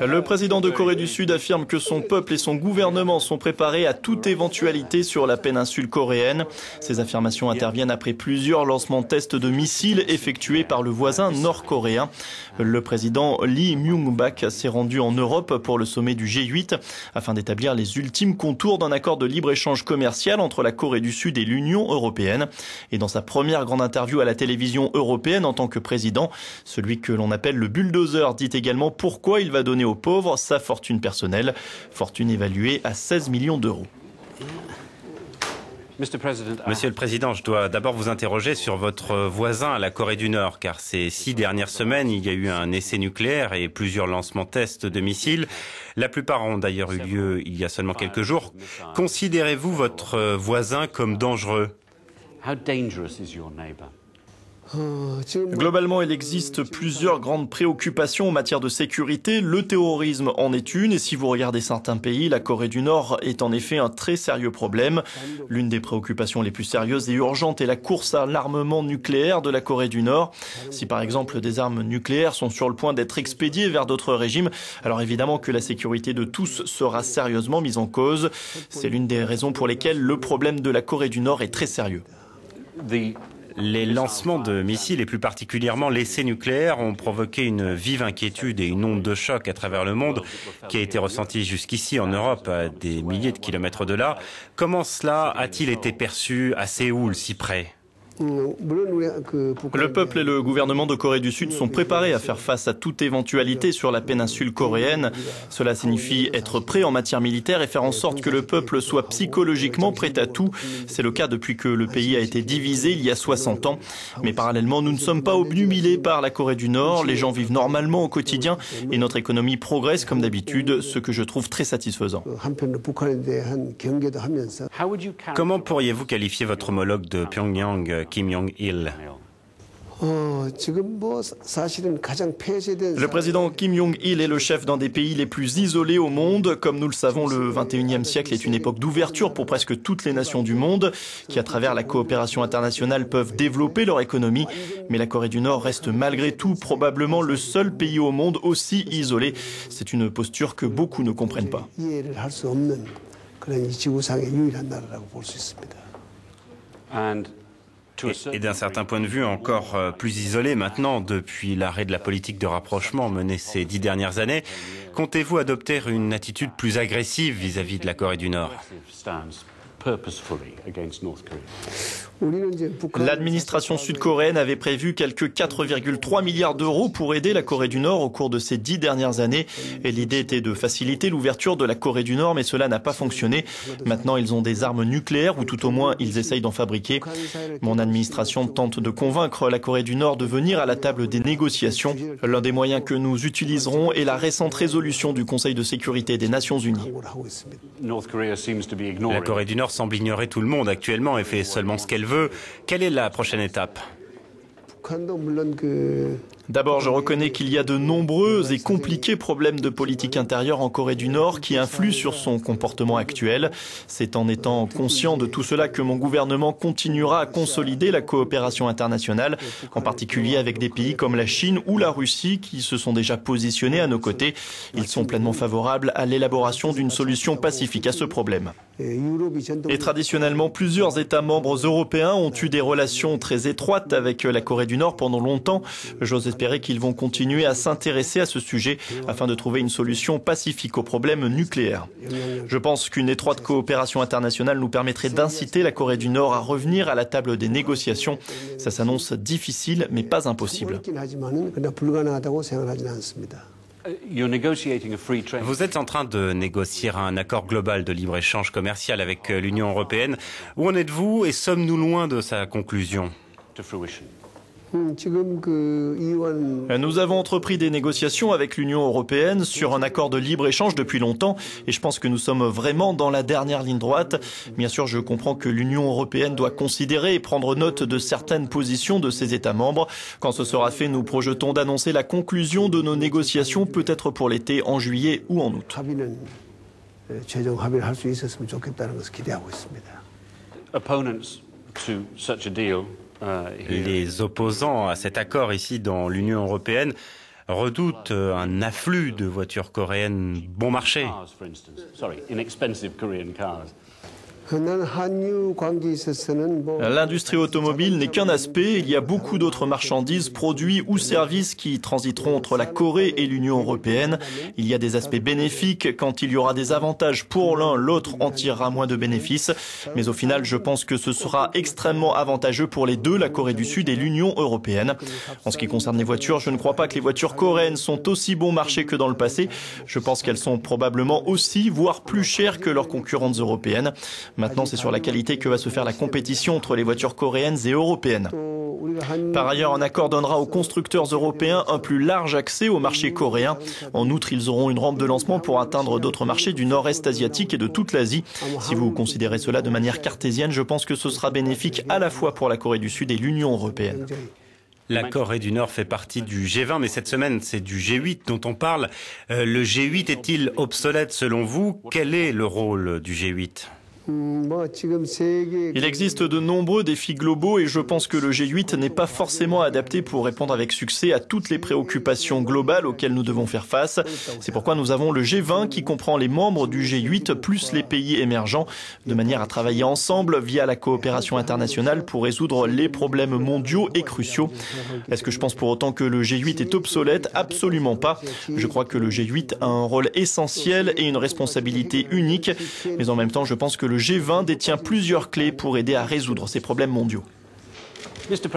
Le président de Corée du Sud affirme que son peuple et son gouvernement sont préparés à toute éventualité sur la péninsule coréenne. Ces affirmations interviennent après plusieurs lancements tests de missiles effectués par le voisin nord-coréen. Le président Lee Myung-bak s'est rendu en Europe pour le sommet du G8 afin d'établir les ultimes contours d'un accord de libre-échange commercial entre la Corée du Sud et l'Union européenne. Et dans sa première grande interview à la télévision européenne en tant que président, celui que l'on appelle le bulldozer dit également pourquoi il va donner aux pauvres sa fortune personnelle, fortune évaluée à 16 millions d'euros. Monsieur le Président, je dois d'abord vous interroger sur votre voisin, la Corée du Nord, car ces 6 dernières semaines, il y a eu un essai nucléaire et plusieurs lancements tests de missiles. La plupart ont d'ailleurs eu lieu il y a seulement quelques jours. Considérez-vous votre voisin comme dangereux ? Globalement, il existe plusieurs grandes préoccupations en matière de sécurité. Le terrorisme en est une, et si vous regardez certains pays, la Corée du Nord est en effet un très sérieux problème. L'une des préoccupations les plus sérieuses et urgentes est la course à l'armement nucléaire de la Corée du Nord. Si par exemple des armes nucléaires sont sur le point d'être expédiées vers d'autres régimes, alors évidemment que la sécurité de tous sera sérieusement mise en cause. C'est l'une des raisons pour lesquelles le problème de la Corée du Nord est très sérieux. Les lancements de missiles et plus particulièrement l'essai nucléaire ont provoqué une vive inquiétude et une onde de choc à travers le monde qui a été ressentie jusqu'ici en Europe à des milliers de kilomètres de là. Comment cela a-t-il été perçu à Séoul, si près ? Le peuple et le gouvernement de Corée du Sud sont préparés à faire face à toute éventualité sur la péninsule coréenne. Cela signifie être prêt en matière militaire et faire en sorte que le peuple soit psychologiquement prêt à tout. C'est le cas depuis que le pays a été divisé il y a 60 ans. Mais parallèlement, nous ne sommes pas obnubilés par la Corée du Nord. Les gens vivent normalement au quotidien et notre économie progresse comme d'habitude, ce que je trouve très satisfaisant. Comment pourriez-vous qualifier votre homologue de Pyongyang, Kim Jong-il ? Le président Kim Jong-il est le chef d'un des pays les plus isolés au monde. Comme nous le savons, le 21e siècle est une époque d'ouverture pour presque toutes les nations du monde qui, à travers la coopération internationale, peuvent développer leur économie. Mais la Corée du Nord reste malgré tout probablement le seul pays au monde aussi isolé. C'est une posture que beaucoup ne comprennent pas. Et d'un certain point de vue encore plus isolé maintenant depuis l'arrêt de la politique de rapprochement menée ces 10 dernières années, comptez-vous adopter une attitude plus agressive vis-à-vis de la Corée du Nord ? L'administration sud-coréenne avait prévu quelques 4,3 milliards d'euros pour aider la Corée du Nord au cours de ces 10 dernières années. Et l'idée était de faciliter l'ouverture de la Corée du Nord, mais cela n'a pas fonctionné. Maintenant, ils ont des armes nucléaires, ou tout au moins, ils essayent d'en fabriquer. Mon administration tente de convaincre la Corée du Nord de venir à la table des négociations. L'un des moyens que nous utiliserons est la récente résolution du Conseil de sécurité des Nations Unies. La Corée du Nord semble ignorer tout le monde actuellement et fait seulement ce qu'elle veut. Quelle est la prochaine étape ? D'abord, je reconnais qu'il y a de nombreux et compliqués problèmes de politique intérieure en Corée du Nord qui influent sur son comportement actuel. C'est en étant conscient de tout cela que mon gouvernement continuera à consolider la coopération internationale, en particulier avec des pays comme la Chine ou la Russie qui se sont déjà positionnés à nos côtés. Ils sont pleinement favorables à l'élaboration d'une solution pacifique à ce problème. Et traditionnellement, plusieurs États membres européens ont eu des relations très étroites avec la Corée du Nord pendant longtemps. J'ose espérer qu'ils vont continuer à s'intéresser à ce sujet afin de trouver une solution pacifique au problème nucléaire. Je pense qu'une étroite coopération internationale nous permettrait d'inciter la Corée du Nord à revenir à la table des négociations. Ça s'annonce difficile, mais pas impossible. Vous êtes en train de négocier un accord global de libre-échange commercial avec l'Union européenne. Où en êtes-vous et sommes-nous loin de sa conclusion ? Nous avons entrepris des négociations avec l'Union européenne sur un accord de libre-échange depuis longtemps et je pense que nous sommes vraiment dans la dernière ligne droite. Bien sûr, je comprends que l'Union européenne doit considérer et prendre note de certaines positions de ses États membres. Quand ce sera fait, nous projetons d'annoncer la conclusion de nos négociations, peut-être pour l'été, en juillet ou en août. Les opposants à cet accord ici dans l'Union européenne redoute un afflux de voitures coréennes bon marché. L'industrie automobile n'est qu'un aspect, il y a beaucoup d'autres marchandises, produits ou services qui transiteront entre la Corée et l'Union européenne. Il y a des aspects bénéfiques, quand il y aura des avantages pour l'un, l'autre en tirera moins de bénéfices. Mais au final, je pense que ce sera extrêmement avantageux pour les deux, la Corée du Sud et l'Union européenne. En ce qui concerne les voitures, je ne crois pas que les voitures coréennes sont aussi bon marché que dans le passé. Je pense qu'elles sont probablement aussi, voire plus chères que leurs concurrentes européennes. Maintenant, c'est sur la qualité que va se faire la compétition entre les voitures coréennes et européennes. Par ailleurs, un accord donnera aux constructeurs européens un plus large accès au marché coréen. En outre, ils auront une rampe de lancement pour atteindre d'autres marchés du nord-est asiatique et de toute l'Asie. Si vous considérez cela de manière cartésienne, je pense que ce sera bénéfique à la fois pour la Corée du Sud et l'Union européenne. La Corée du Nord fait partie du G20, mais cette semaine, c'est du G8 dont on parle. Le G8 est-il obsolète selon vous? Quel est le rôle du G8? Il existe de nombreux défis globaux et je pense que le G8 n'est pas forcément adapté pour répondre avec succès à toutes les préoccupations globales auxquelles nous devons faire face. C'est pourquoi nous avons le G20 qui comprend les membres du G8 plus les pays émergents, de manière à travailler ensemble via la coopération internationale pour résoudre les problèmes mondiaux et cruciaux. Est-ce que je pense pour autant que le G8 est obsolète? Absolument pas. Je crois que le G8 a un rôle essentiel et une responsabilité unique, mais en même temps je pense que le G20 détient plusieurs clés pour aider à résoudre ces problèmes mondiaux. Monsieur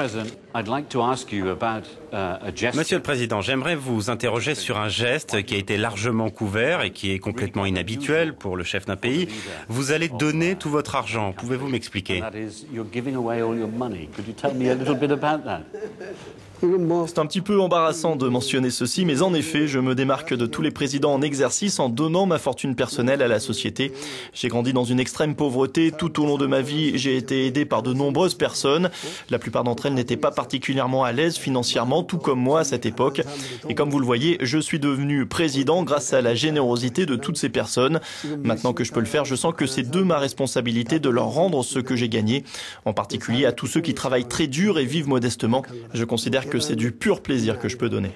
le Président, j'aimerais vous interroger sur un geste qui a été largement couvert et qui est complètement inhabituel pour le chef d'un pays. Vous allez donner tout votre argent. Pouvez-vous m'expliquer? C'est un petit peu embarrassant de mentionner ceci, mais en effet, je me démarque de tous les présidents en exercice en donnant ma fortune personnelle à la société. J'ai grandi dans une extrême pauvreté. Tout au long de ma vie, j'ai été aidé par de nombreuses personnes. La plupart d'entre elles n'étaient pas particulièrement à l'aise financièrement, tout comme moi à cette époque. Et comme vous le voyez, je suis devenu président grâce à la générosité de toutes ces personnes. Maintenant que je peux le faire, je sens que c'est de ma responsabilité de leur rendre ce que j'ai gagné, en particulier à tous ceux qui travaillent très dur et vivent modestement. Je considère que c'est du pur plaisir que je peux donner.